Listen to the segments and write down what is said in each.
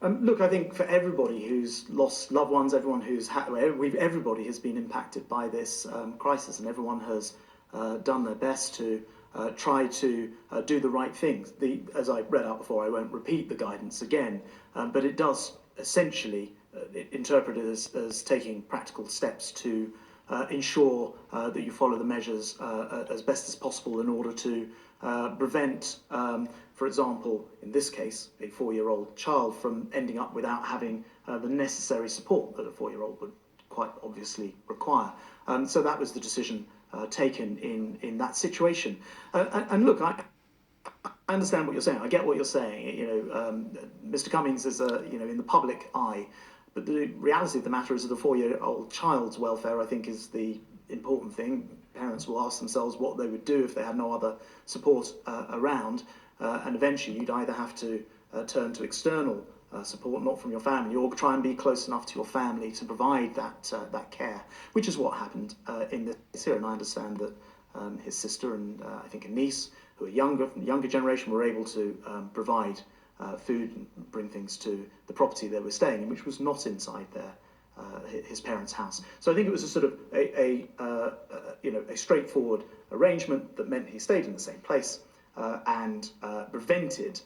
Look, I think for everybody who's lost loved ones, everyone everybody has been impacted by this crisis, and everyone has done their best to try to do the right things. As I read out before, I won't repeat the guidance again, but it does essentially interpret it as taking practical steps to ensure that you follow the measures as best as possible in order to prevent, for example, in this case, a 4-year-old child from ending up without having the necessary support that a 4-year-old would quite obviously require. So that was the decision taken in that situation. And look, I understand what you're saying. I get what you're saying. Mr. Cummings is in the public eye, but the reality of the matter is that the 4-year-old child's welfare, I think, is the important thing. Parents will ask themselves what they would do if they had no other support around, and eventually you'd either have to turn to external support, not from your family, or try and be close enough to your family to provide that care, which is what happened in this here. And I understand that his sister and I think a niece, who are younger generation, were able to provide food and bring things to the property they were staying in, which was not inside his parents' house. So I think it was a sort of a straightforward arrangement that meant he stayed in the same place and prevented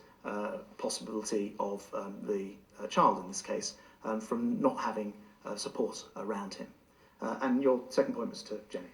possibility of the child in this case from not having support around him. And your second point was to Jenny.